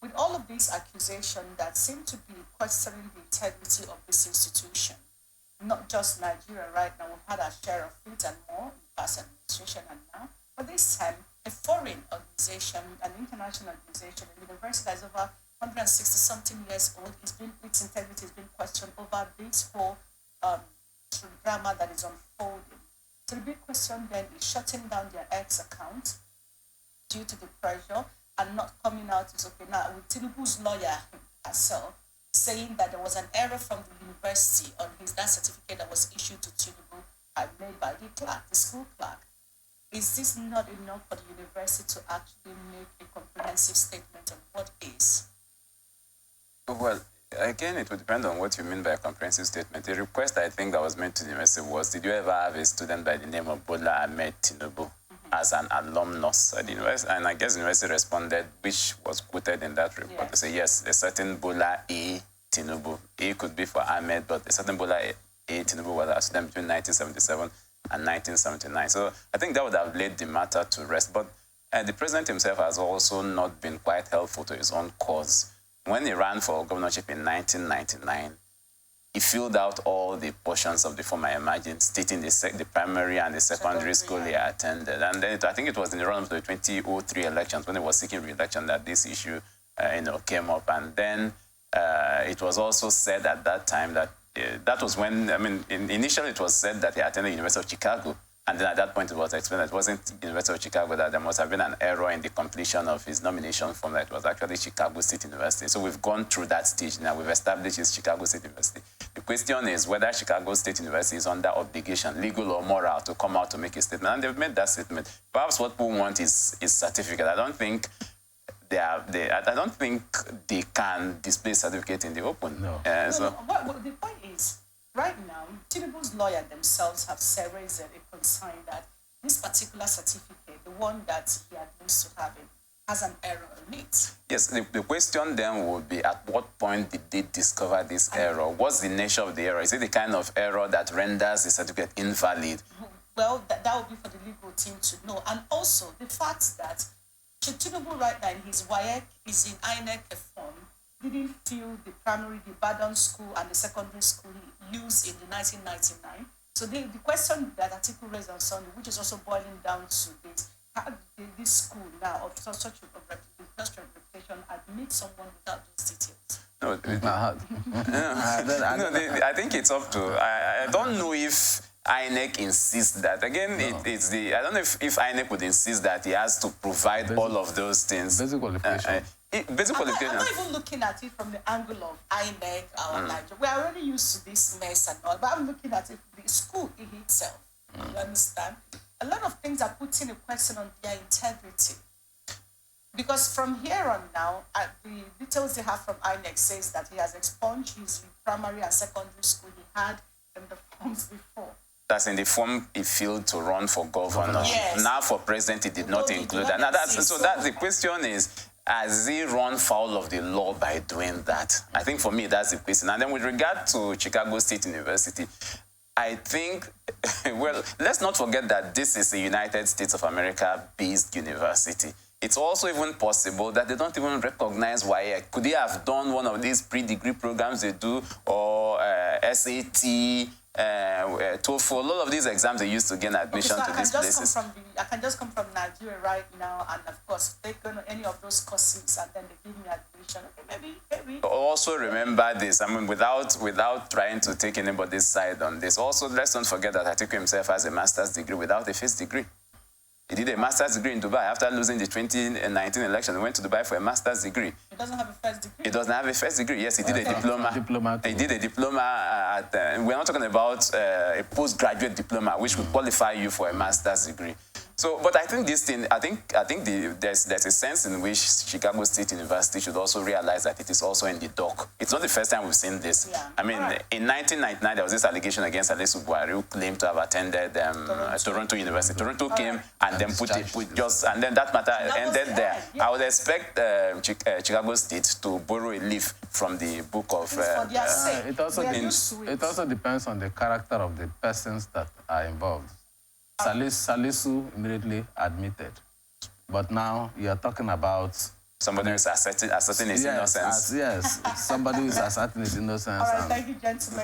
with all of these accusations that seem to be questioning the integrity of this institution, not just Nigeria right now, we've had our share of it and more in past administration and now, but this time, a foreign organization, an international organization, a university that is over 160 something years old, its integrity has been questioned over this whole drama that is unfolding. So the big question then is shutting down their X account due to the pressure and not coming out is okay now with Tinubu's lawyer herself saying that there was an error from the university on that certificate that was issued to Tinubu and made by the clerk, the school clerk. Is this not enough for the university to actually make a comprehensive statement on what is? Well, again, it would depend on what you mean by a comprehensive statement. The request I think that was made to the university was, did you ever have a student by the name of Bola Ahmed Tinubu as an alumnus at the university? And I guess the university responded, which was quoted in that report, to say, yes, a certain Bola A. Tinubu. A could be for Ahmed, but a certain Bola A. Tinubu was a student between 1977 and 1979. So I think that would have laid the matter to rest. But the president himself has also not been quite helpful to his own cause. When he ran for governorship in 1999, he filled out all the portions of the form I imagine, stating the primary and the secondary school he attended. And then I think it was in the run of the 2003 elections when he was seeking re-election that this issue came up. And then it was also said at that time that that was when, initially it was said that he attended the University of Chicago. And then at that point, it was explained that it wasn't the University of Chicago, that there must have been an error in the completion of his nomination form, that it was actually Chicago State University. So we've gone through that stage now. We've established it's Chicago State University. The question is whether Chicago State University is under obligation, legal or moral, to come out to make a statement. And they've made that statement. Perhaps what people want is certificate. I don't think I don't think they can display certificate in the open. No. Well, the point is, right now, Tinubu's lawyer themselves have raised a concern that this particular certificate, the one that he admits to having, has an error in it. Yes, the question then would be, at what point did they discover this error? What's the nature of the error? Is it the kind of error that renders the certificate invalid? Well, that would be for the legal team to know. And also, the fact that Tinubu right now in his WAEC is in INEC form, didn't feel the primary, the Badon school and the secondary school he used in the 1999. So the question that article raised on Sunday, which is also boiling down to this, how did this school now of such a reputation admit someone without those details? I think it's up to, I don't know if INEC insists that. Again, I don't know if INEC would insist that he has to provide all of those things. Basic qualification. I'm not even looking at it from the angle of INEC or Nigeria. We're already used to this mess and all, but I'm looking at it from the school in itself. You understand? A lot of things are putting a question on their integrity. Because from here on now, the details they have from INEC says that he has expunged his primary and secondary school he had in the forms before. That's in the form he filled to run for governor. Yes. Now for president, he did not include that. Now that's the question is, has he run foul of the law by doing that? I think for me, that's the question. And then with regard to Chicago State University, I think, well, let's not forget that this is a United States of America-based university. It's also even possible that they don't even recognize WAEC. Could they have done one of these pre-degree programs they do, or SAT, TOEFL, all of these exams they used to gain admission to these places? I can just come from Nigeria right now, and of course, take any of those courses, and then they give me admission. Okay, maybe. Also remember this, without trying to take anybody's side on this. Also, let's not forget that Atiku himself has a master's degree without a first degree. He did a master's degree in Dubai. After losing the 2019 election, he went to Dubai for a master's degree. He doesn't have a first degree? He doesn't have a first degree. Yes, he did a diploma. He did a diploma at, we're not talking about a postgraduate diploma, which would qualify you for a master's degree. So, but I think this thing, there's a sense in which Chicago State University should also realize that it is also in the dock. It's not the first time we've seen this. Yeah. In 1999, there was this allegation against Alesu Buhari, who claimed to have attended Toronto University. Toronto came and then and then that matter ended there. Yeah. I would expect Chicago State to borrow a leaf from the book of... it also depends on the character of the persons that are involved. Salisu immediately admitted. But now you're talking about Somebody who's asserting his innocence. Yes, somebody who is asserting his innocence. All right, thank you, gentlemen.